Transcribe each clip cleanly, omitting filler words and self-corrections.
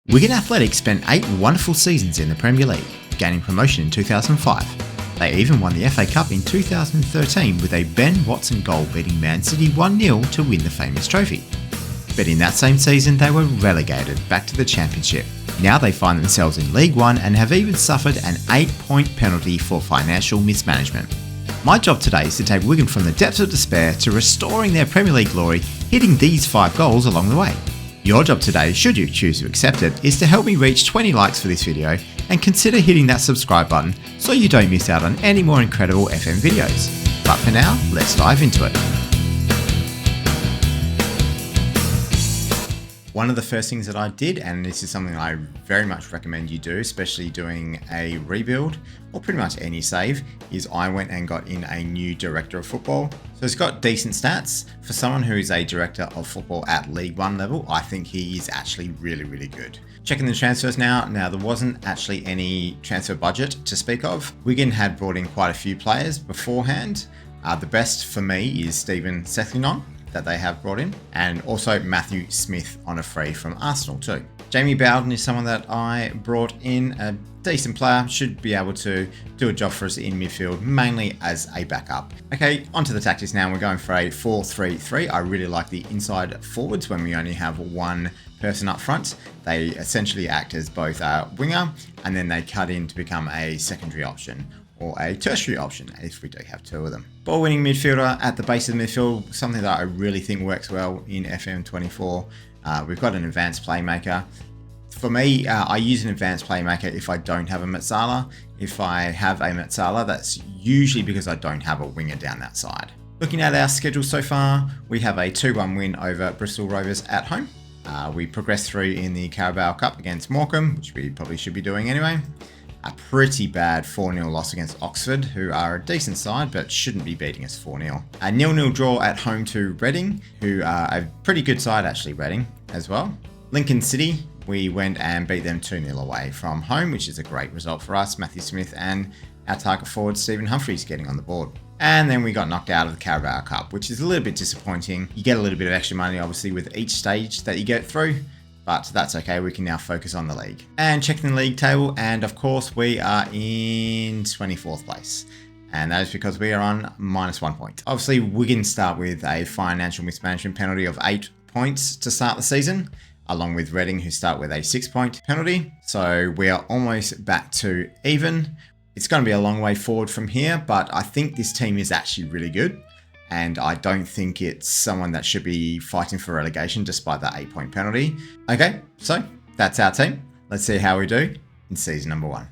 Wigan Athletic spent 8 wonderful seasons in the Premier League, gaining promotion in 2005. They even won the FA Cup in 2013 with a Ben Watson goal beating Man City 1-0 to win the famous trophy. But in that same season they were relegated back to the Championship. Now they find themselves in League One and have even suffered an 8-point penalty for financial mismanagement. My job today is to take Wigan from the depths of despair to restoring their Premier League glory, hitting these 5 goals along the way. Your job today, should you choose to accept it, is to help me reach 20 likes for this video and consider hitting that subscribe button so you don't miss out on any more incredible FM videos. But for now, let's dive into it. One of the first things that I did, and this is something I very much recommend you do, especially doing a rebuild or pretty much any save, is I went and got in a new director of football. So it's got decent stats. For someone who is a director of football at League One level, I think he is actually really good. Checking the transfers now there wasn't actually any transfer budget to speak of. Wigan had brought in quite a few players beforehand. The best for me is Steven Sethlin that they have brought in, and also Matthew Smith on a free from Arsenal too. Jamie Bowden is someone that I brought in, a decent player, should be able to do a job for us in midfield, mainly as a backup. Okay, onto the tactics now. We're going for a 4-3-3. I really like the inside forwards when we only have one person up front. They essentially act as both a winger and then they cut in to become a secondary option or a tertiary option if we do have 2 of them. Ball winning midfielder at the base of the midfield, something that I really think works well in FM24. We've got an advanced playmaker. For me, I use an advanced playmaker if I don't have a Metzala. If I have a Metzala, that's usually because I don't have a winger down that side. Looking at our schedule so far, we have a 2-1 win over Bristol Rovers at home. We progressed through in the Carabao Cup against Morecambe, which we probably should be doing anyway. A pretty bad 4-0 loss against Oxford, who are a decent side but shouldn't be beating us 4-0. A 0-0 draw at home to Reading, who are a pretty good side actually, Reading as well. Lincoln City, we went and beat them 2-0 away from home, which is a great result for us. Matthew Smith and our target forward Stephen Humphries getting on the board. And then we got knocked out of the Carabao Cup, which is a little bit disappointing. You get a little bit of extra money obviously with each stage that you get through, but that's okay, we can now focus on the league. And checking the league table, and of course we are in 24th place. And that is because we are on -1 point. Obviously Wigan start with a financial mismanagement penalty of 8 points to start the season, along with Reading who start with a 6-point penalty. So we are almost back to even. It's going to be a long way forward from here, but I think this team is actually really good. And I don't think it's someone that should be fighting for relegation despite that 8-point penalty. Okay, so that's our team. Let's see how we do in season number 1.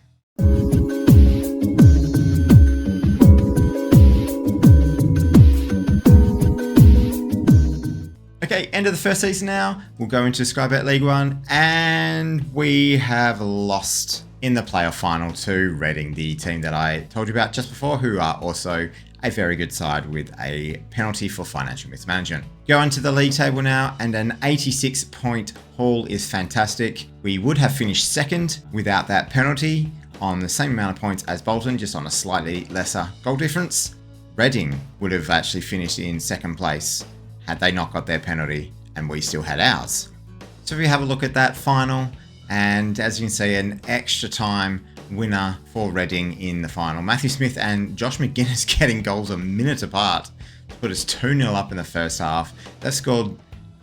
Okay, end of the first season now. We'll go into Sky Bet League One, and we have lost in the playoff final to Reading, the team that I told you about just before, who are also a very good side with a penalty for financial mismanagement. Go onto the league table now, and an 86-point haul is fantastic. We would have finished second without that penalty on the same amount of points as Bolton, just on a slightly lesser goal difference. Reading would have actually finished in second place had they not got their penalty and we still had ours. So if we have a look at that final, and as you can see, an extra time winner for Reading in the final. Matthew Smith and Josh McGuinness getting goals a minute apart to put us 2-0 up in the first half. They scored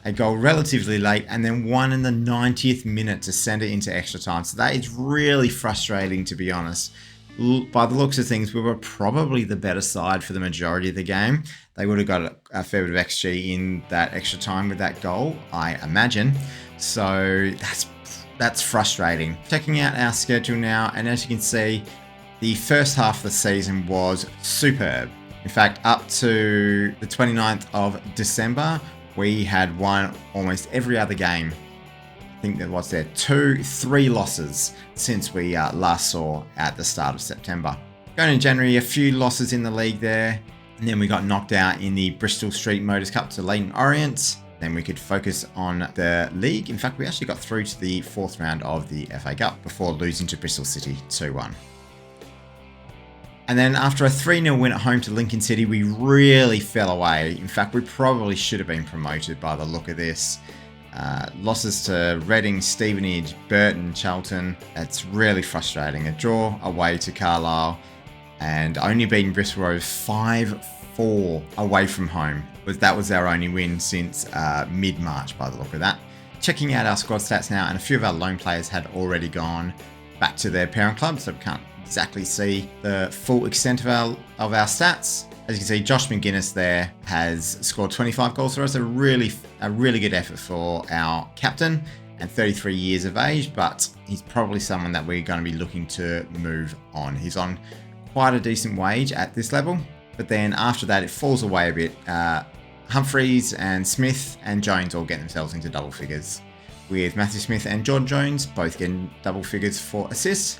a goal relatively late and then one in the 90th minute to send it into extra time. So that is really frustrating, to be honest. By the looks of things, we were probably the better side for the majority of the game. They would have got a fair bit of XG in that extra time with that goal, I imagine. So that's frustrating. Checking out our schedule now, and as you can see, the first half of the season was superb. In fact, up to the 29th of December, we had won almost every other game. I think there was 3 losses since we last saw at the start of September. Going in January, a few losses in the league there, and then we got knocked out in the Bristol Street Motors Cup to Leyton Orient. Then we could focus on the league. In fact, we actually got through to the 4th round of the FA Cup before losing to Bristol City 2-1. And then after a 3-0 win at home to Lincoln City, we really fell away. In fact, we probably should have been promoted by the look of this. Losses to Reading, Stevenage, Burton, Charlton. It's really frustrating. A draw away to Carlisle and only beating Bristol Rovers 5-4 away from home. That was our only win since mid-March by the look of that. Checking out our squad stats now, and a few of our loan players had already gone back to their parent club, so we can't exactly see the full extent of our stats. As you can see, Josh McGuinness there has scored 25 goals for us. A really good effort for our captain, and 33 years of age, but he's probably someone that we're going to be looking to move on. He's on quite a decent wage at this level, but then after that it falls away a bit. Humphreys and Smith and Jones all get themselves into double figures, with Matthew Smith and Jordan Jones both getting double figures for assists,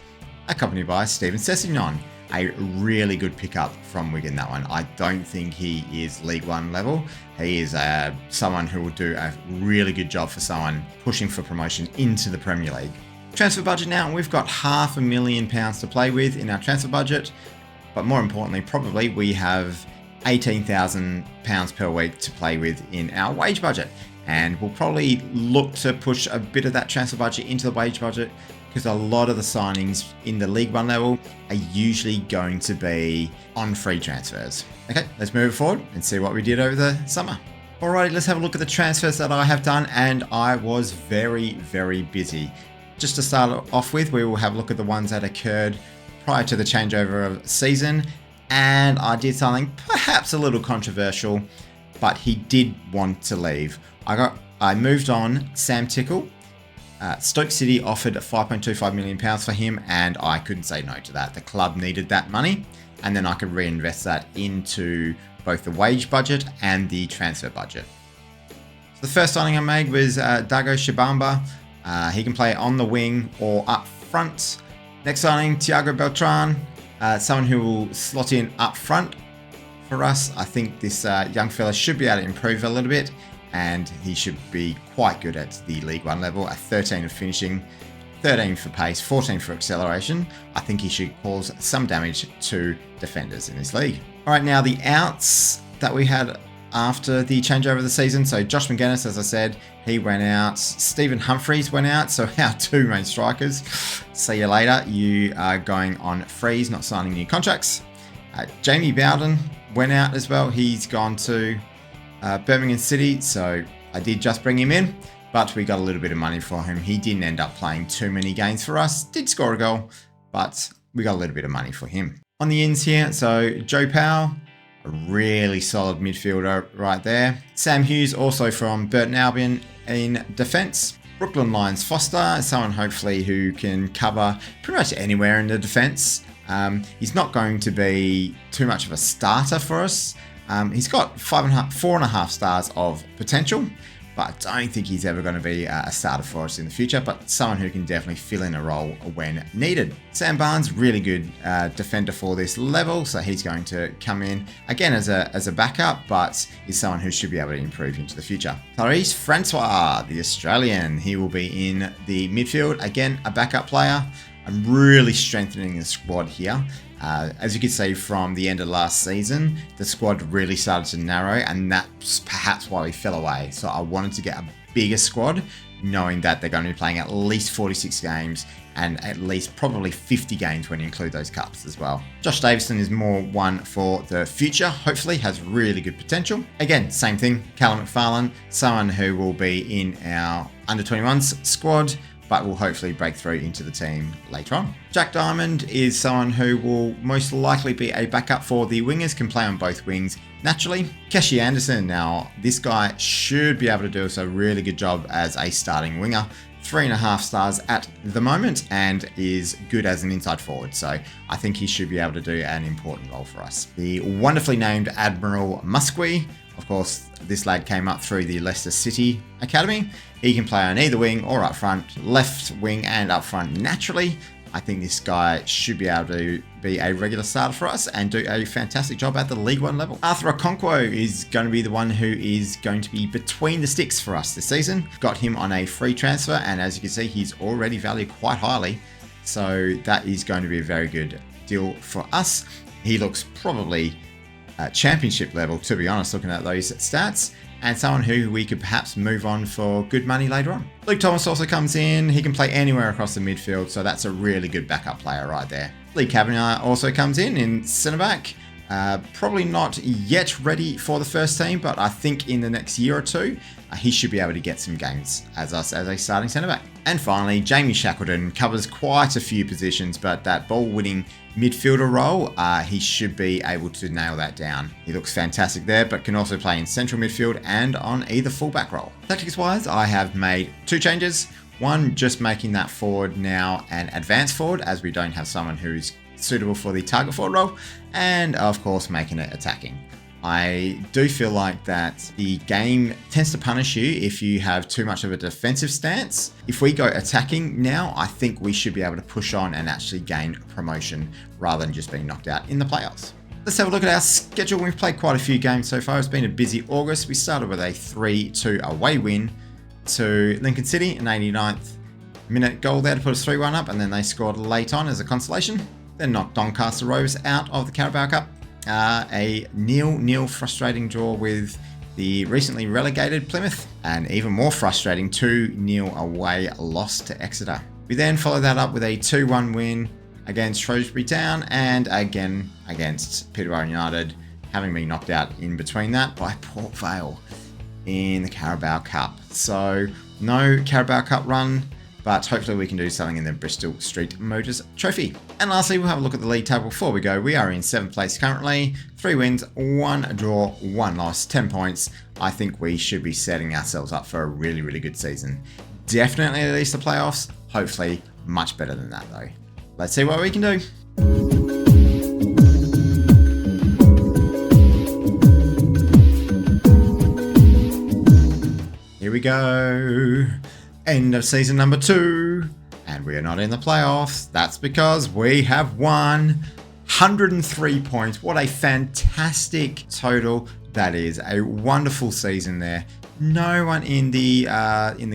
accompanied by Stephen Sessignon. A really good pickup from Wigan, that one. I don't think he is League One level. He is someone who will do a really good job for someone pushing for promotion into the Premier League. Transfer budget now, we've got £500,000 to play with in our transfer budget, but more importantly, probably we have £18,000 per week to play with in our wage budget. And we'll probably look to push a bit of that transfer budget into the wage budget, because a lot of the signings in the League One level are usually going to be on free transfers. Okay, let's move forward and see what we did over the summer. Alrighty, let's have a look at the transfers that I have done, and I was very, very busy. Just to start off with, we will have a look at the ones that occurred prior to the changeover of season, and I did something perhaps a little controversial, but he did want to leave. I moved on Sam Tickle. Stoke City offered £5.25 million for him, and I couldn't say no to that. The club needed that money, and then I could reinvest that into both the wage budget and the transfer budget. So the first signing I made was Dago Shibamba. He can play on the wing or up front. Next signing, Thiago Beltran, someone who will slot in up front for us. I think this young fella should be able to improve a little bit, and he should be quite good at the League One level. A 13 of finishing, 13 for pace, 14 for acceleration. I think he should cause some damage to defenders in this league. All right, now the outs that we had after the changeover of the season. So Josh McGuinness, as I said, he went out. Stephen Humphreys went out. So our two main strikers. See you later. You are going on freeze, not signing new contracts. Jamie Bowden went out as well. He's gone to Birmingham City, so I did just bring him in, but we got a little bit of money for him. He didn't end up playing too many games for us, did score a goal, but we got a little bit of money for him. On the ins here, so Joe Powell, a really solid midfielder right there. Sam Hughes, also from Burton Albion in defence. Brooklyn Lions Foster, someone hopefully who can cover pretty much anywhere in the defence. He's not going to be too much of a starter for us. He's got 4.5 stars of potential, but I don't think he's ever going to be a starter for us in the future, but someone who can definitely fill in a role when needed. Sam Barnes, really good defender for this level, so he's going to come in again as a backup, but is someone who should be able to improve into the future. Clarice Francois, the Australian, he will be in the midfield, again a backup player. I'm really strengthening the squad here. As you can see from the end of last season, the squad really started to narrow, and that's perhaps why we fell away. So I wanted to get a bigger squad, knowing that they're going to be playing at least 46 games and at least probably 50 games when you include those cups as well. Josh Davison is more one for the future, hopefully has really good potential. Again, same thing, Callum McFarlane, someone who will be in our under-21s squad, but will hopefully break through into the team later on. Jack Diamond is someone who will most likely be a backup for the wingers, can play on both wings naturally. Keshi Anderson, now this guy should be able to do us a really good job as a starting winger. 3.5 stars at the moment and is good as an inside forward, so I think he should be able to do an important role for us. The wonderfully named Admiral Muskie, of course, this lad came up through the Leicester City Academy. He can play on either wing or up front, left wing and up front naturally. I think this guy should be able to be a regular starter for us and do a fantastic job at the League One level. Arthur Okonkwo is going to be the one who is going to be between the sticks for us this season. Got him on a free transfer, and as you can see, he's already valued quite highly. So that is going to be a very good deal for us. He looks probably championship level, to be honest, looking at those stats. and someone who we could perhaps move on for good money later on. Luke Thomas also comes in. He can play anywhere across the midfield, so that's a really good backup player right there. Lee Kavanagh also comes in centre back. Probably not yet ready for the first team, but I think in the next year or two, he should be able to get some games as us as a starting centre back. And finally, Jamie Shackleton covers quite a few positions, but that ball-winning midfielder role, he should be able to nail that down. He looks fantastic there, but can also play in central midfield and on either fullback role. Tactics-wise, I have made 2 changes. One, just making that forward now an advanced forward, as we don't have someone who's suitable for the target forward role, and of course making it attacking. I do feel like that the game tends to punish you if you have too much of a defensive stance. If we go attacking now, I think we should be able to push on and actually gain promotion rather than just being knocked out in the playoffs. Let's have a look at our schedule. We've played quite a few games so far. It's been a busy August. We started with a 3-2 away win to Lincoln City, an 89th minute goal there to put us 3-1 up, and then they scored late on as a consolation. Then knocked Doncaster Rovers out of the Carabao Cup. A 0-0 frustrating draw with the recently relegated Plymouth. An even more frustrating 2-0 away loss to Exeter. We then followed that up with a 2-1 win against Shrewsbury Town, and again against Peterborough United, having been knocked out in between that by Port Vale in the Carabao Cup. So no Carabao Cup run, but hopefully we can do something in the Bristol Street Motors Trophy. And lastly, we'll have a look at the league table before we go. We are in 7th place currently, 3 wins, 1 draw, 1 loss, 10 points. I think we should be setting ourselves up for a really, really good season. Definitely at least the playoffs, hopefully much better than that though. Let's see what we can do. Here we go. End of season number 2, and we are not in the playoffs. That's because we have won 103 points. What a fantastic total that is. A wonderful season there. No one in the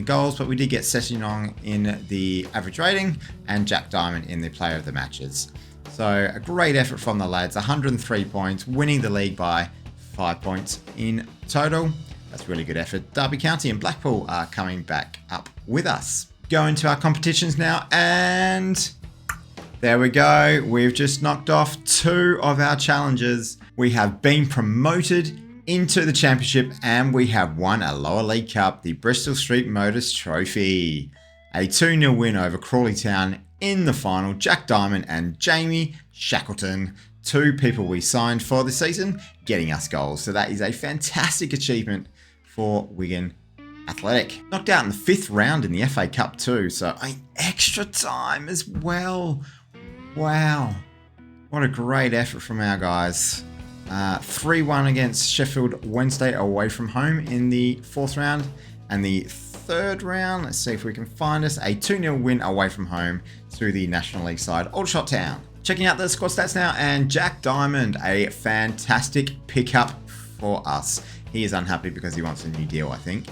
goals, but we did get Sessignon in the average rating and Jack Diamond in the player of the matches. So a great effort from the lads. 103 points, winning the league by 5 points in total. That's really good effort. Derby County and Blackpool are coming back up with us. Go into our competitions now, and there we go. We've just knocked off 2 of our challenges. We have been promoted into the championship, and we have won a lower league cup, the Bristol Street Motors Trophy. A 2-0 win over Crawley Town in the final. Jack Diamond and Jamie Shackleton, 2 people we signed for the season, getting us goals. So that is a fantastic achievement for Wigan Athletic. Knocked out in the 5th round in the FA Cup too, so extra time as well. Wow, what a great effort from our guys. 3-1 against Sheffield Wednesday away from home in the 4th round, and the 3rd round, let's see if we can find us, a 2-0 win away from home to the National League side, Aldershot Town. Checking out the squad stats now, and Jack Diamond, a fantastic pickup for us. He is unhappy because he wants a new deal, I think.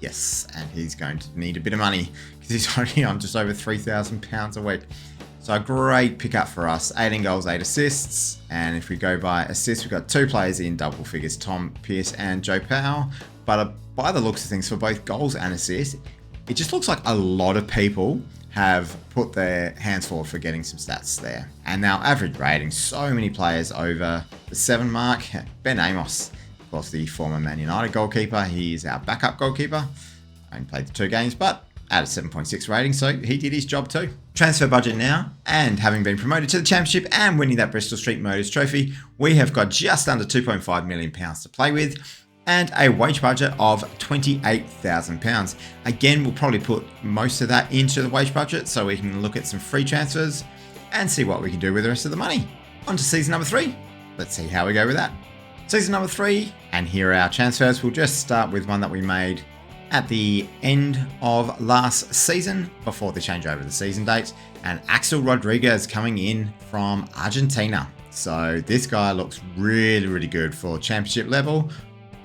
Yes, and he's going to need a bit of money because he's only on just over £3,000 a week. So a great pickup for us. 18 goals, 8 assists. And if we go by assists, we've got 2 players in double figures, Tom Pearce and Joe Powell. But by the looks of things, for both goals and assists, it just looks like a lot of people have put their hands forward for getting some stats there. And now average rating, so many players over the 7 mark. Ben Amos, of course, the former Man United goalkeeper. He is our backup goalkeeper. Only played the 2 games, but at a 7.6 rating, so he did his job too. Transfer budget now, and having been promoted to the championship and winning that Bristol Street Motors Trophy, we have got just under £2.5 million to play with, and a wage budget of £28,000. Again, we'll probably put most of that into the wage budget so we can look at some free transfers and see what we can do with the rest of the money. On to season number 3. Let's see how we go with that. Season number 3, and here are our transfers. We'll just start with one that we made at the end of last season before the changeover of the season dates, and Axel Rodriguez coming in from Argentina. So this guy looks really, really good for championship level,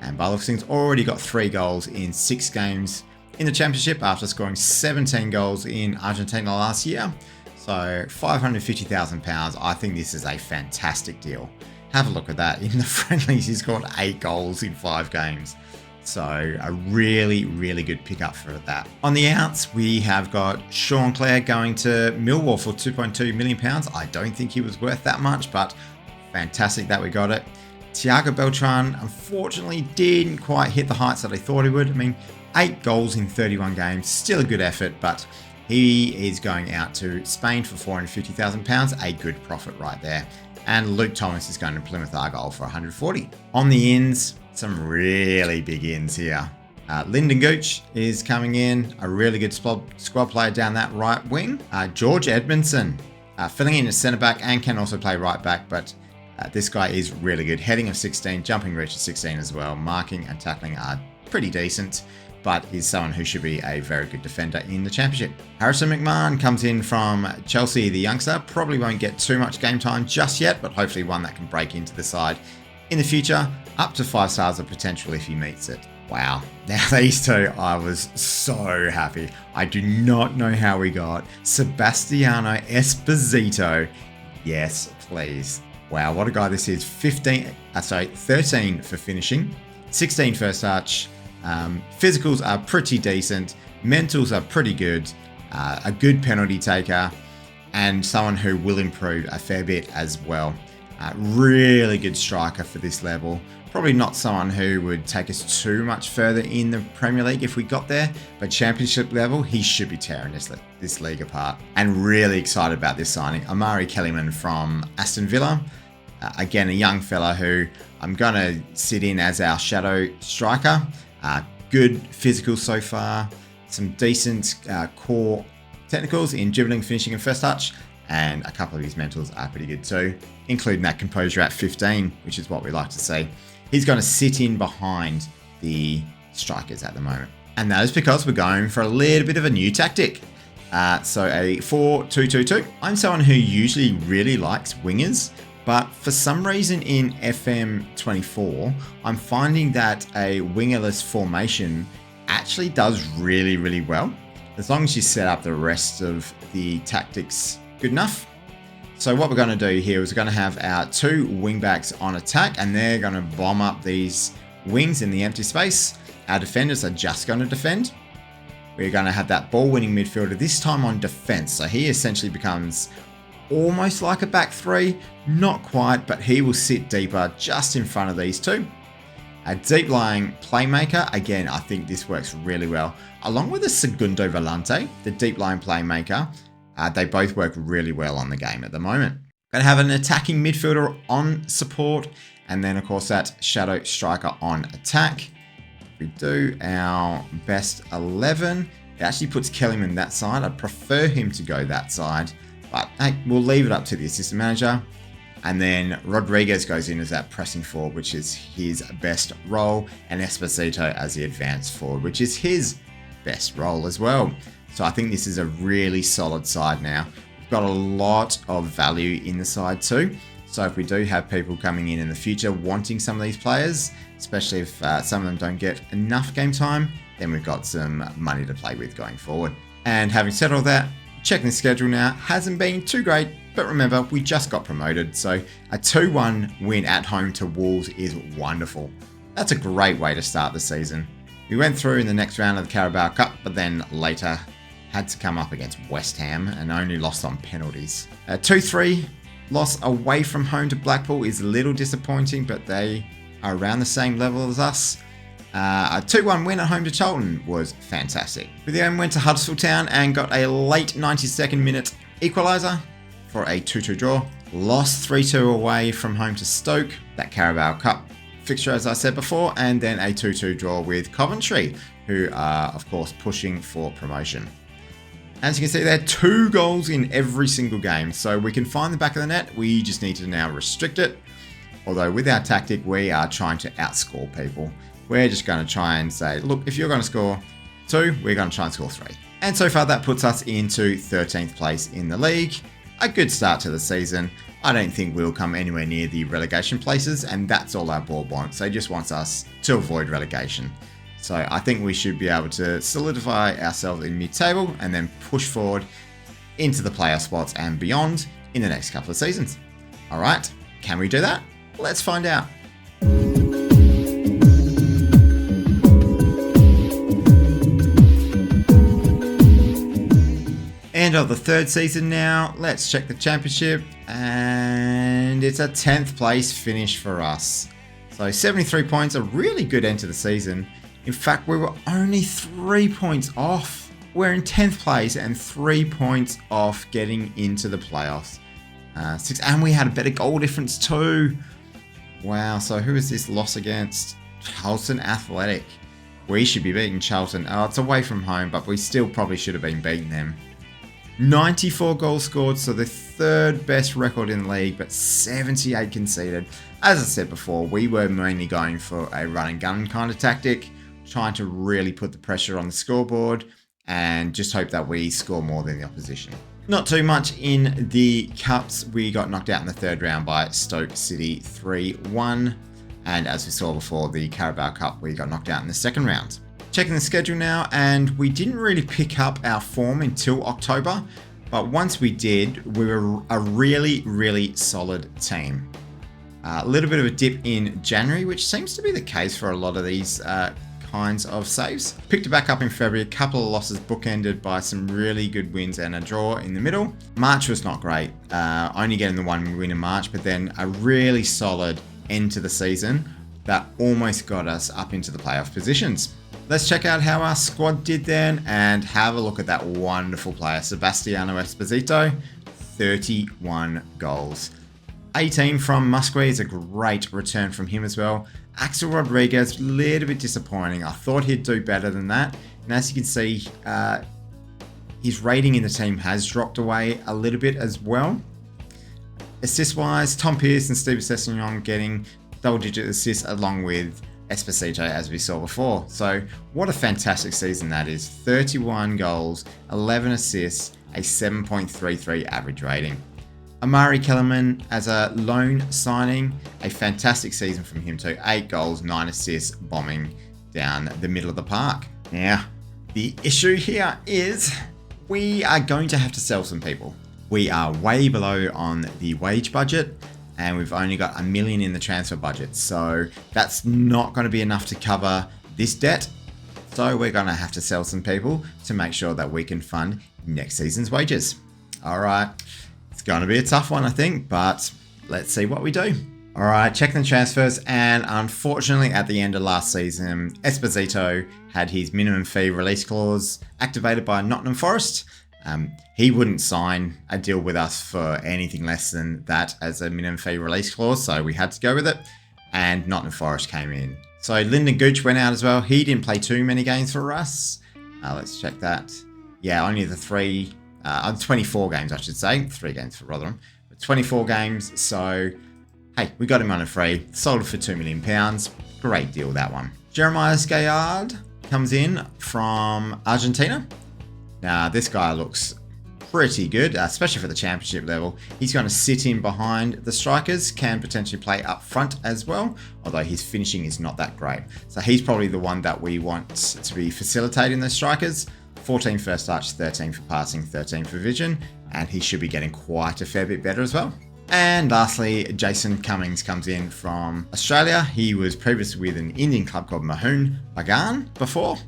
and by the looks of things already got 3 goals in 6 games in the championship after scoring 17 goals in Argentina last year. So £550,000. I think this is a fantastic deal. Have a look at that. In the friendlies, he scored 8 goals in 5 games. So a really, really good pickup for that. On the outs, we have got Sean Clare going to Millwall for £2.2 million. I don't think he was worth that much, but fantastic that we got it. Thiago Beltran, unfortunately, didn't quite hit the heights that I thought he would. I mean, 8 goals in 31 games, still a good effort, but he is going out to Spain for £450,000, a good profit right there. And Luke Thomas is going to Plymouth Argyle for 140. On the ins, some really big ins here. Lyndon Gooch is coming in, a really good squad player down that right wing. George Edmondson filling in as centre back and can also play right back, but this guy is really good. Heading of 16, jumping reach of 16 as well. Marking and tackling are pretty decent, but is someone who should be a very good defender in the Championship. Harrison McMahon comes in from Chelsea, the youngster. Probably won't get too much game time just yet, but hopefully one that can break into the side in the future. Up to 5 stars of potential if he meets it. Wow. Now these two, I was so happy. I do not know how we got Sebastiano Esposito. Yes, please. Wow, what a guy this is. 13 for finishing, 16 first touch. Physicals are pretty decent. Mentals are pretty good. A good penalty taker and someone who will improve a fair bit as well. Really good striker for this level. Probably not someone who would take us too much further in the Premier League if we got there, but Championship level, he should be tearing this league apart. And really excited about this signing. Amari Kellyman from Aston Villa. Again, a young fella who I'm going to sit in as our shadow striker. Good physical so far. Some decent core technicals in dribbling, finishing and first touch. And a couple of his mentals are pretty good too, including that composure at 15, which is what we like to see. He's going to sit in behind the strikers at the moment. And that is because we're going for a little bit of a new tactic. So a 4-2-2-2. I'm someone who usually really likes wingers, but for some reason in FM24, I'm finding that a wingerless formation actually does really, really well. As long as you set up the rest of the tactics good enough. So what we're going to do here is we're going to have our 2 wingbacks on attack, and they're going to bomb up these wings in the empty space. Our defenders are just going to defend. We're going to have that ball-winning midfielder, this time on defense. So he essentially becomes almost like a back 3. Not quite, but he will sit deeper just in front of these 2. A deep-lying playmaker. Again, I think this works really well. Along with a Segundo Volante, the deep-lying playmaker. They both work really well on the game at the moment. Going to have an attacking midfielder on support, and then of course that shadow striker on attack. If we do our best 11, it actually puts Kellyman that side. I'd prefer him to go that side, but hey, we'll leave it up to the assistant manager. And then Rodriguez goes in as that pressing forward, which is his best role, and Esposito as the advanced forward, which is his best role as well. So I think this is a really solid side now. We've got a lot of value in the side too. So if we do have people coming in the future wanting some of these players, especially if some of them don't get enough game time, then we've got some money to play with going forward. And having said all that, checking the schedule now, hasn't been too great, but remember, we just got promoted. So a 2-1 win at home to Wolves is wonderful. That's a great way to start the season. We went through in the next round of the Carabao Cup, but then later had to come up against West Ham and only lost on penalties. A 2-3 loss away from home to Blackpool is a little disappointing, but they are around the same level as us. A 2-1 win at home to Charlton was fantastic. We then went to Huddersfield Town and got a late 92nd minute equaliser for a 2-2 draw. Lost 3-2 away from home to Stoke, that Carabao Cup fixture as I said before, and then a 2-2 draw with Coventry, who are of course pushing for promotion. As you can see, there are 2 goals in every single game, so we can find the back of the net. We just need to now restrict it. Although with our tactic, we are trying to outscore people. We're just going to try and say, look, if you're going to score 2, we're going to try and score 3. And so far that puts us into 13th place in the league. A good start to the season. I don't think we'll come anywhere near the relegation places, and that's all our board wants. They just wants us to avoid relegation. So I think we should be able to solidify ourselves in mid-table and then push forward into the playoff spots and beyond in the next couple of seasons. All right, can we do that? Let's find out. Middle of the third season now. Let's check the championship. And it's a 10th place finish for us. So 73 points, a really good end to the season. In fact, we were only 3 points off. We're in 10th place and 3 points off getting into the playoffs. And we had a better goal difference too. Wow, so who is this loss against? Wigan Athletic. We should be beating Charlton. Oh, it's away from home, but we still probably should have been beating them. 94 goals scored, so the third best record in the league, but 78 conceded. As I said before, we were mainly going for a run and gun kind of tactic, trying to really put the pressure on the scoreboard and just hope that we score more than the opposition. Not too much in the cups. We got knocked out in the third round by Stoke City 3-1. And as we saw before, the Carabao Cup, we got knocked out in the second round. Checking the schedule now, and we didn't really pick up our form until October. But once we did, we were a really, really solid team. A little bit of a dip in January, which seems to be the case for a lot of these kinds of saves. Picked it back up in February, a couple of losses bookended by some really good wins and a draw in the middle. March was not great, only getting the one win in March, but then a really solid end to the season that almost got us up into the playoff positions. Let's check out how our squad did then and have a look at that wonderful player, Sebastiano Esposito, 31 goals. 18 from Musgrave is a great return from him as well. Axel Rodriguez, a little bit disappointing. I thought he'd do better than that. And as you can see, his rating in the team has dropped away a little bit as well. Assist-wise, Tom Pearce and Steve Sessegnon getting double-digit assists along with Esposito, as we saw before. So what a fantastic season that is. 31 goals, 11 assists, a 7.33 average rating. Amari Kellerman as a loan signing, a fantastic season from him too. 8 goals, 9 assists, bombing down the middle of the park. Now, the issue here is we are going to have to sell some people. We are way below on the wage budget and we've only got $1 million in the transfer budget. So that's not going to be enough to cover this debt. So we're going to have to sell some people to make sure that we can fund next season's wages. All right. It's going to be a tough one, I think, but let's see what we do. All right, checking the transfers, and unfortunately at the end of last season, Esposito had his minimum fee release clause activated by Nottingham Forest. He wouldn't sign a deal with us for anything less than that as a minimum fee release clause, so we had to go with it, and Nottingham Forest came in. So Lyndon Gooch went out as well. He didn't play too many games for us. Let's check that. Yeah, only the 24 games, I should say. 3 games for Rotherham. But 24 games, so hey, we got him on a free. Sold for £2 million. Great deal, that one. Jeremiah Gaillard comes in from Argentina. Now, this guy looks pretty good, especially for the championship level. He's going to sit in behind the strikers, can potentially play up front as well, although his finishing is not that great. So he's probably the one that we want to be facilitating the strikers. 14 first touch, 13 for passing, 13 for vision, and he should be getting quite a fair bit better as well. And lastly, Jason Cummings comes in from Australia. He was previously with an Indian club called Mohun Bagan before.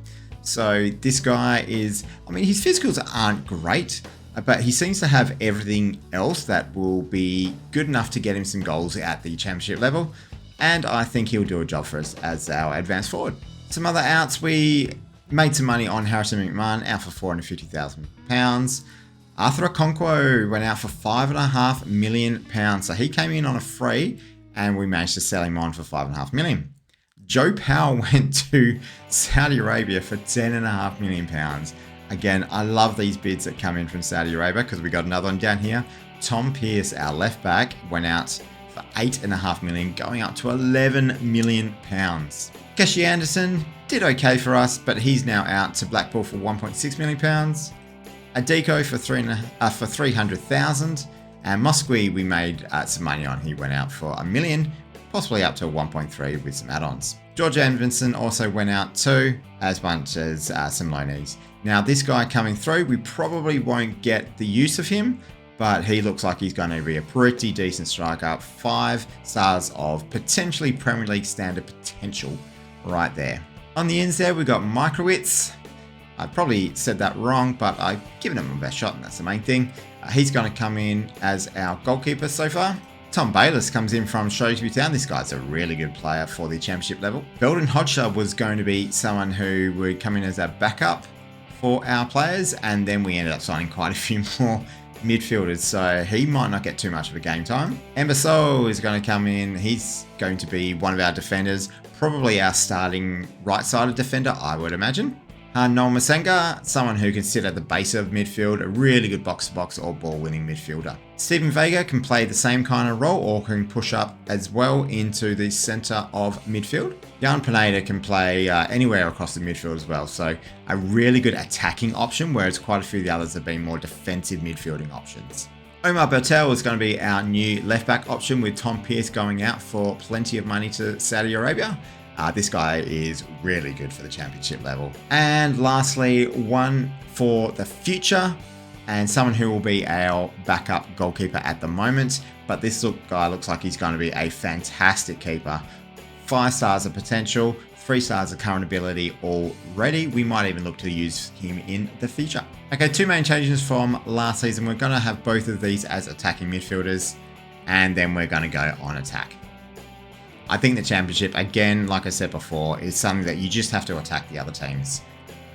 So this guy is, I mean, his physicals aren't great, but he seems to have everything else that will be good enough to get him some goals at the championship level. And I think he'll do a job for us as our advanced forward. Some other outs, we made some money on Harrison McMahon, out for £450,000. Arthur Okonkwo went out for £5.5 million. So he came in on a free and we managed to sell him on for £5.5 million. Joe Powell went to Saudi Arabia for £10.5 million. Again, I love these bids that come in from Saudi Arabia because we got another one down here. Tom Pearce, our left back, went out for £8.5 million, going up to £11 million. Keshi Anderson did okay for us, but he's now out to Blackpool for £1.6 million. Adeko for $300,000, and Musgrave we made some money on. He went out for $1 million, possibly up to 1.3 with some add-ons. George Edmondson also went out too, as much as some loanees. Now this guy coming through, we probably won't get the use of him, but he looks like he's going to be a pretty decent striker. 5 stars of potentially Premier League standard potential right there. On the ends there, we've got Microwitz. I probably said that wrong, but I've given him my best shot, and that's the main thing. He's going to come in as our goalkeeper so far. Tom Bayliss comes in from Shrewsbury Town. This guy's a really good player for the championship level. Belden Hodgson was going to be someone who would come in as a backup for our players, and then we ended up signing quite a few more midfielders, so he might not get too much of a game time. Embassol is going to come in. He's going to be one of our defenders, probably our starting right-sided defender, I would imagine. Noel Masenga, someone who can sit at the base of midfield, a really good box-to-box or ball-winning midfielder. Stephen Vega can play the same kind of role or can push up as well into the centre of midfield. Jan Pineda can play anywhere across the midfield as well, so a really good attacking option, whereas quite a few of the others have been more defensive midfielding options. Omar Bertel is going to be our new left-back option, with Tom Pearce going out for plenty of money to Saudi Arabia. This guy is really good for the championship level. And lastly, one for the future, and someone who will be our backup goalkeeper at the moment. But this guy looks like he's going to be a fantastic keeper. 5 stars of potential, 3 stars of current ability already. We might even look to use him in the future. Okay, 2 main changes from last season. We're going to have both of these as attacking midfielders, and then we're going to go on attack. I think the championship, again, like I said before, is something that you just have to attack the other teams.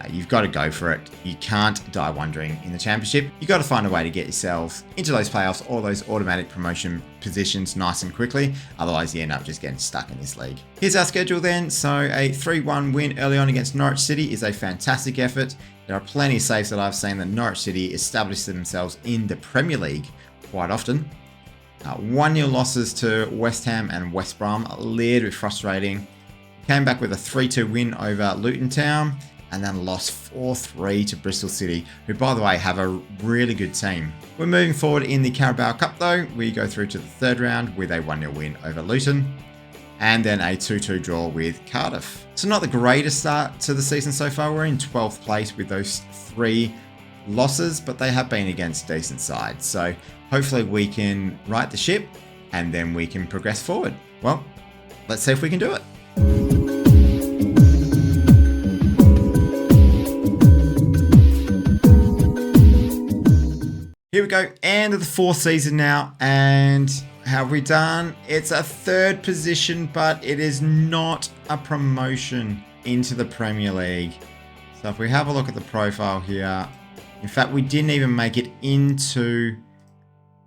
You've got to go for it. You can't die wondering in the championship. You've got to find a way to get yourself into those playoffs or those automatic promotion positions nice and quickly. Otherwise, you end up just getting stuck in this league. Here's our schedule then. So a 3-1 win early on against Norwich City is a fantastic effort. There are plenty of saves that I've seen that Norwich City established themselves in the Premier League quite often. 1-0 losses to West Ham and West Brom, a little bit frustrating. Came back with a 3-2 win over Luton Town, and then lost 4-3 to Bristol City, who, by the way, have a really good team. We're moving forward in the Carabao Cup, though. We go through to the 3rd round with a 1-0 win over Luton, and then a 2-2 draw with Cardiff. So not the greatest start to the season so far. We're in 12th place with those 3 losses, but they have been against decent sides. So hopefully we can right the ship and then we can progress forward. Well, let's see if we can do it. Here we go, end of the 4th season now, and how have we done? It's a 3rd position, but it is not a promotion into the Premier League. So if we have a look at the profile here, in fact, we didn't even make it into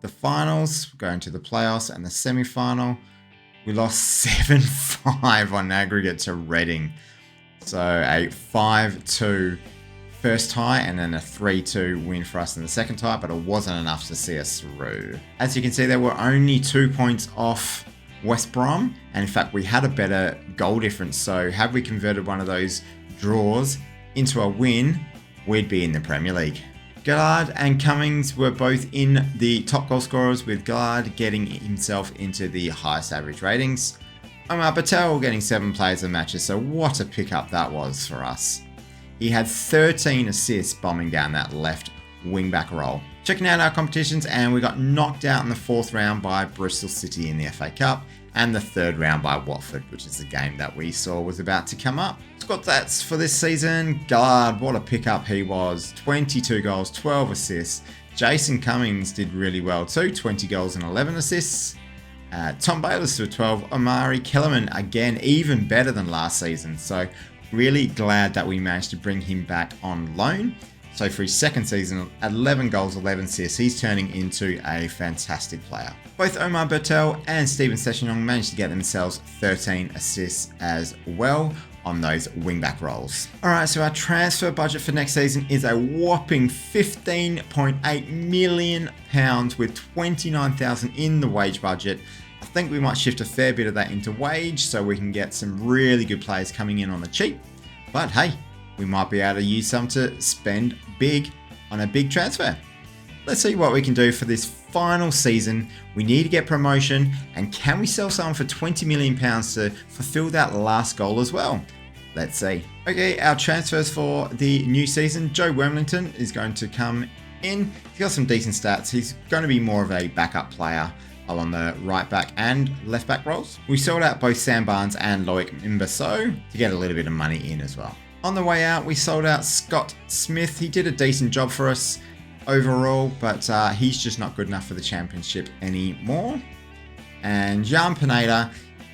the finals, going to the playoffs and the semi-final. We lost 7-5 on aggregate to Reading. So a 5-2 first tie and then a 3-2 win for us in the second tie, but it wasn't enough to see us through. As you can see, there were only 2 points off West Brom, and in fact, we had a better goal difference. So had we converted one of those draws into a win, we'd be in the Premier League. Gallard and Cummings were both in the top goal scorers, with Gallard getting himself into the highest average ratings. Omar Patel getting 7 players of matches, so what a pickup that was for us. He had 13 assists bombing down that left wing-back role. Checking out our competitions, and we got knocked out in the 4th round by Bristol City in the FA Cup, and the 3rd round by Watford, which is the game that we saw was about to come up. Squad stats for this season: Gallard, what a pickup he was. 22 goals, 12 assists. Jason Cummings did really well too, 20 goals and 11 assists. Tom Bayliss with 12. Omari Kellerman, again, even better than last season. So really glad that we managed to bring him back on loan. So for his 2nd season, 11 goals, 11 assists, he's turning into a fantastic player. Both Omar Bertel and Steven Sessignon managed to get themselves 13 assists as well on those wingback roles. Alright, so our transfer budget for next season is a whopping £15.8 million with 29,000 in the wage budget. I think we might shift a fair bit of that into wage so we can get some really good players coming in on the cheap. But hey, we might be able to use some to spend big on a big transfer. Let's see what we can do for this final season. We need to get promotion, and can we sell someone for £20 million to fulfill that last goal as well? Let's see. Okay, our transfers for the new season. Joe Wormlington is going to come in. He's got some decent stats. He's going to be more of a backup player along the right back and left back roles. We sold out both Sam Barnes and Loic Mbaso to get a little bit of money in as well. On the way out, we sold out Scott Smith. He did a decent job for us overall, but he's just not good enough for the championship anymore. And Jan Pineda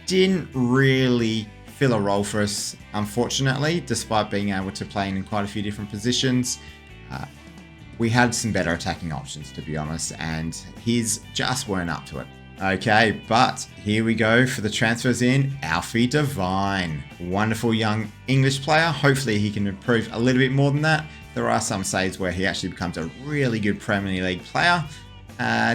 didn't really fill a role for us, unfortunately, despite being able to play in quite a few different positions. We had some better attacking options, to be honest, and his just weren't up to it. Okay, but here we go for the transfers in. Alfie Devine, wonderful young English player. Hopefully he can improve a little bit more than that. There are some saves where he actually becomes a really good Premier League player.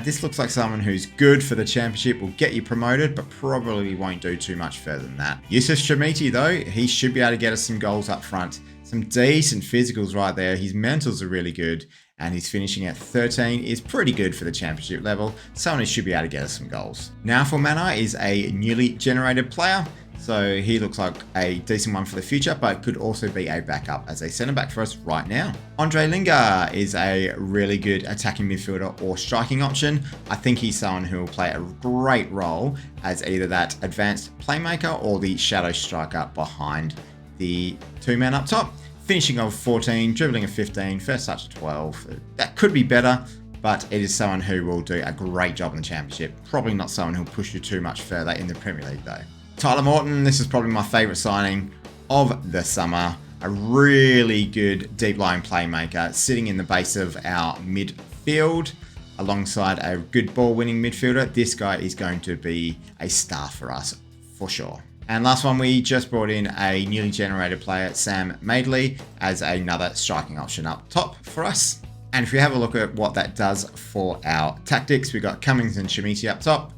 This looks like someone who's good for the championship, will get you promoted, but probably won't do too much further than that. Yusuf Shamiti though, he should be able to get us some goals up front. Some decent physicals right there. His mentals are really good, and his finishing at 13 is pretty good for the championship level. Someone who should be able to get us some goals. Now for Mana is a newly generated player. So he looks like a decent one for the future, but could also be a backup as a centre back for us right now. Andre Linga is a really good attacking midfielder or striking option. I think he's someone who will play a great role as either that advanced playmaker or the shadow striker behind the two men up top. Finishing of 14, dribbling of 15, first touch of 12. That could be better, but it is someone who will do a great job in the championship. Probably not someone who'll push you too much further in the Premier League though. Tyler Morton, this is probably my favourite signing of the summer. A really good deep-lying playmaker sitting in the base of our midfield alongside a good ball-winning midfielder. This guy is going to be a star for us for sure. And last one, we just brought in a newly generated player, Sam Madeley, as another striking option up top for us. And if you have a look at what that does for our tactics, we've got Cummings and Shamiti up top.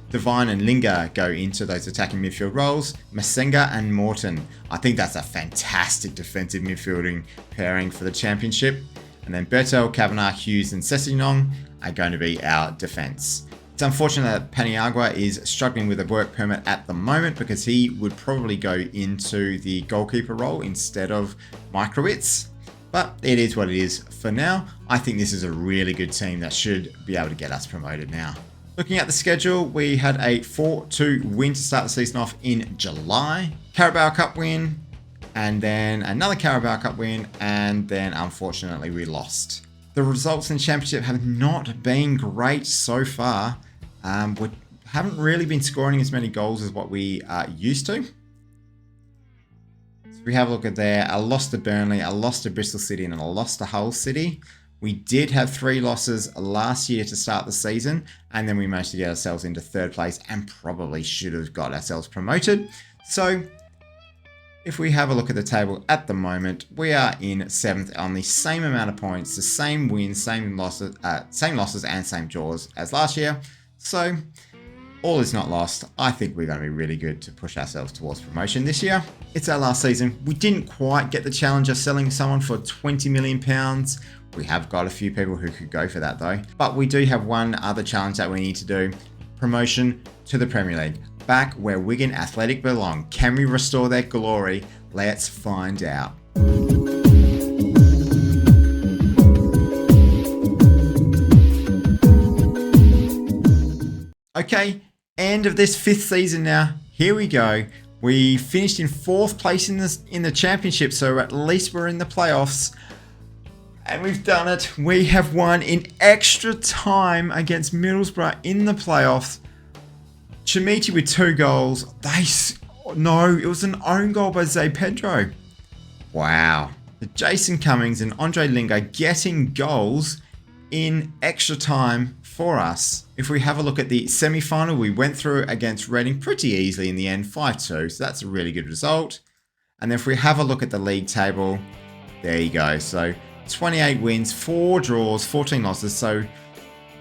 Devine and Linga go into those attacking midfield roles. Masenga and Morton. I think that's a fantastic defensive midfielding pairing for the championship. And then Bertel, Kavanagh, Hughes and Sessignon are going to be our defence. It's unfortunate that Paniagua is struggling with a work permit at the moment because he would probably go into the goalkeeper role instead of Mikrowitz. But it is what it is for now. I think this is a really good team that should be able to get us promoted now. Looking at the schedule, we had a 4-2 win to start the season off in July. Carabao Cup win, and then another Carabao Cup win, and then unfortunately we lost. The results in the championship have not been great so far. We haven't really been scoring as many goals as what we used to. So we have a look at there, a loss to Burnley, a loss to Bristol City, and a loss to Hull City. We did have 3 losses last year to start the season, and then we managed to get ourselves into 3rd place and probably should have got ourselves promoted. So if we have a look at the table at the moment, we are in 7th on the same amount of points, the same wins, same losses and same draws as last year. So all is not lost. I think we're going to be really good to push ourselves towards promotion this year. It's our last season. We didn't quite get the challenge of selling someone for £20 million. We have got a few people who could go for that though. But we do have one other challenge that we need to do. Promotion to the Premier League. Back where Wigan Athletic belong. Can we restore their glory? Let's find out. Okay, end of this 5th season now. Here we go. We finished in 4th place in the championship, so at least we're in the playoffs. And we've done it. We have won in extra time against Middlesbrough in the playoffs. Chimiti with 2 goals. No, it was an own goal by Zay Pedro. Wow. Jason Cummings and Andre Linga getting goals in extra time for us. If we have a look at the semi-final, we went through against Reading pretty easily in the end, 5-2. So that's a really good result. And then if we have a look at the league table, there you go. So 28 wins, 4 draws, 14 losses. So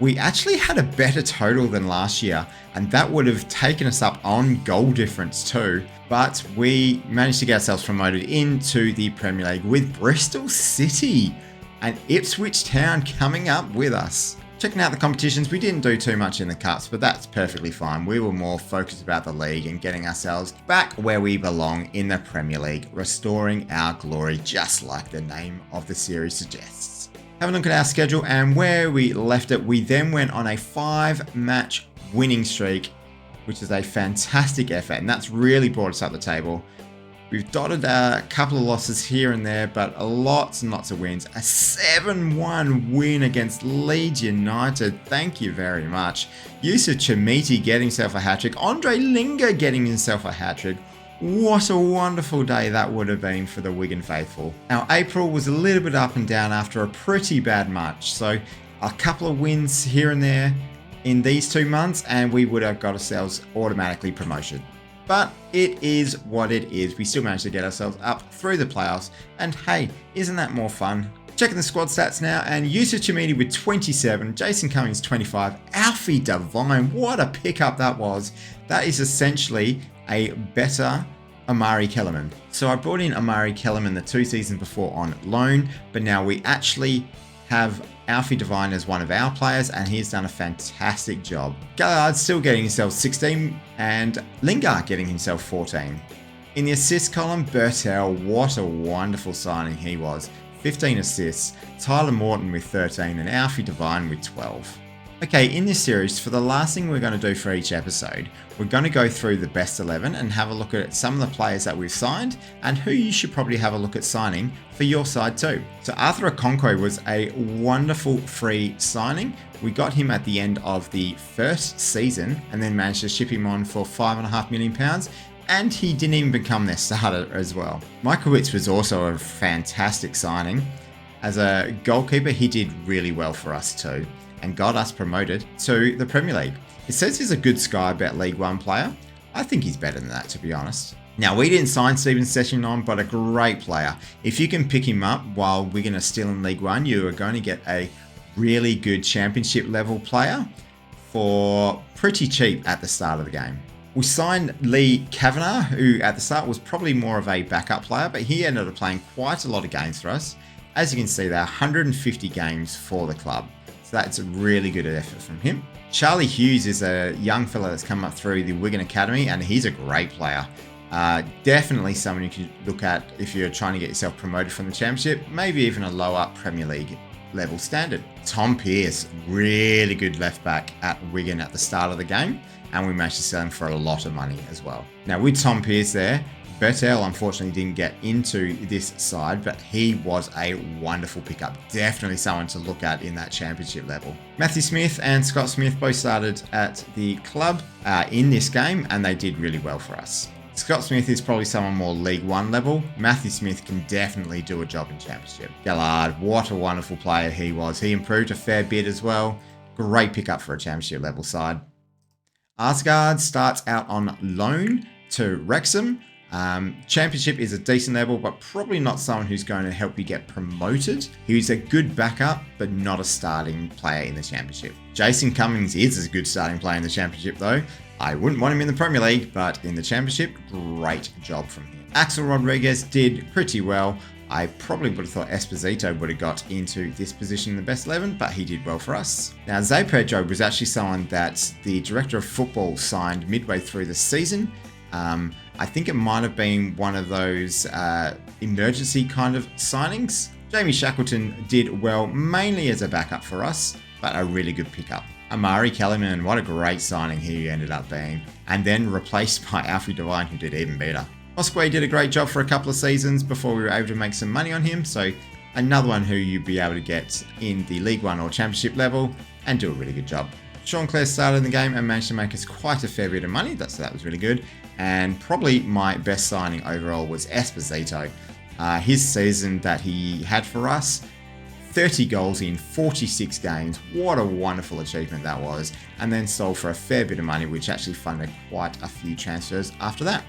we actually had a better total than last year, and that would have taken us up on goal difference too. But we managed to get ourselves promoted into the Premier League with Bristol City and Ipswich Town coming up with us. Checking out the competitions, we didn't do too much in the cups, but that's perfectly fine. We were more focused about the league and getting ourselves back where we belong in the Premier League, restoring our glory, just like the name of the series suggests. Have a look at our schedule and where we left it. We then went on a 5-match winning streak, which is a fantastic effort, and that's really brought us up the table. We've dotted a couple of losses here and there, but lots and lots of wins. A 7-1 win against Leeds United. Thank you very much. Yusuf Chamiti getting himself a hat-trick. Andre Linger getting himself a hat-trick. What a wonderful day that would have been for the Wigan faithful. Now, April was a little bit up and down after a pretty bad March. So a couple of wins here and there in these 2 months, and we would have got ourselves automatically promoted. But it is what it is. We still managed to get ourselves up through the playoffs. And hey, isn't that more fun? Checking the squad stats now, and Yusuf Chamiti with 27, Jason Cummings 25, Alfie Devine, what a pickup that was. That is essentially a better Amari Kellerman. So I brought in Amari Kellerman the 2 seasons before on loan, but now we actually have Alfie Devine as one of our players, and he's done a fantastic job. Gallard's still getting himself 16, and Lingard getting himself 14. In the assist column, Bertel, what a wonderful signing he was. 15 assists, Tyler Morton with 13, and Alfie Devine with 12. Okay, in this series, for the last thing we're going to do for each episode, we're going to go through the best 11 and have a look at some of the players that we've signed and who you should probably have a look at signing for your side too. So Arthur Okonkwo was a wonderful free signing. We got him at the end of the first season and then managed to ship him on for £5.5 million. And he didn't even become their starter as well. Majkowicz was also a fantastic signing. As a goalkeeper, he did really well for us too, and got us promoted to the Premier League. It says he's a good Sky Bet League One player. I think he's better than that, to be honest. Now, we didn't sign Steven Sessegnon, but a great player. If you can pick him up while Wigan are still in League One, you are going to get a really good championship level player for pretty cheap at the start of the game. We signed Lee Kavanagh, who at the start was probably more of a backup player, but he ended up playing quite a lot of games for us. As you can see, there are 150 games for the club. So that's a really good effort from him. Charlie Hughes is a young fella that's come up through the Wigan Academy, and he's a great player. Definitely someone you can look at if you're trying to get yourself promoted from the Championship, maybe even a lower Premier League level standard. Tom Pearce, really good left back at Wigan at the start of the game, and we managed to sell him for a lot of money as well. Now with Tom Pearce there, Bertel unfortunately didn't get into this side, but he was a wonderful pickup. Definitely someone to look at in that championship level. Matthew Smith and Scott Smith both started at the club in this game, and they did really well for us. Scott Smith is probably someone more League One level. Matthew Smith can definitely do a job in Championship. Gallard, what a wonderful player he was. He improved a fair bit as well. Great pickup for a Championship level side. Arsgaard starts out on loan to Wrexham. Championship is a decent level, but probably not someone who's going to help you get promoted. He's a good backup, but not a starting player in the Championship. Jason Cummings is a good starting player in the Championship though. I wouldn't want him in the Premier League, but in the Championship, great job from him. Axel Rodriguez did pretty well. I probably would have thought Esposito would have got into this position in the best 11, but he did well for us. Now, Zé Pedro was actually someone that the director of football signed midway through the season. I think it might have been one of those emergency kind of signings. Jamie Shackleton did well, mainly as a backup for us, but a really good pickup. Amari Kellerman, what a great signing he ended up being, and then replaced by Alfie Devine, who did even better. Osquay did a great job for a couple of seasons before we were able to make some money on him, so another one who you'd be able to get in the League One or Championship level and do a really good job. Sean Clare started in the game and managed to make us quite a fair bit of money, so that was really good. And probably my best signing overall was Esposito. His season that he had for us, 30 goals in 46 games. What a wonderful achievement that was. And then sold for a fair bit of money, which actually funded quite a few transfers after that.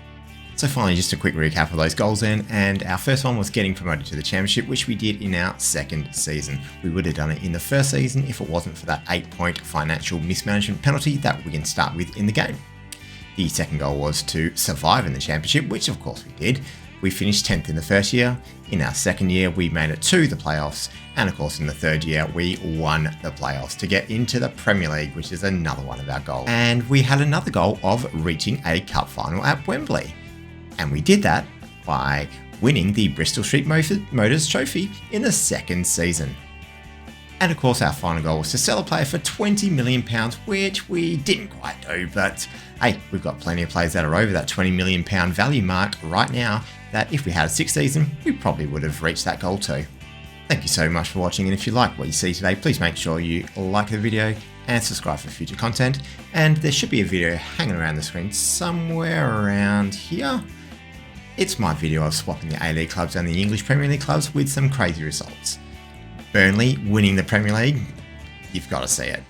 So finally, just a quick recap of those goals then, and our first one was getting promoted to the Championship, which we did in our second season. We would have done it in the first season if it wasn't for that 8-point financial mismanagement penalty that we can start with in the game. The second goal was to survive in the Championship, which of course we did. We finished 10th in the first year. In our second year, we made it to the playoffs. And of course, in the third year, we won the playoffs to get into the Premier League, which is another one of our goals. And we had another goal of reaching a cup final at Wembley. And we did that by winning the Bristol Street Motors Trophy in the second season. And of course, our final goal was to sell a player for £20 million, which we didn't quite do, but hey, we've got plenty of players that are over that £20 million value mark right now that if we had a sixth season, we probably would have reached that goal too. Thank you so much for watching, and if you like what you see today, please make sure you like the video and subscribe for future content. And there should be a video hanging around the screen somewhere around here. It's my video of swapping the A-League clubs and the English Premier League clubs with some crazy results. Burnley winning the Premier League, you've got to see it.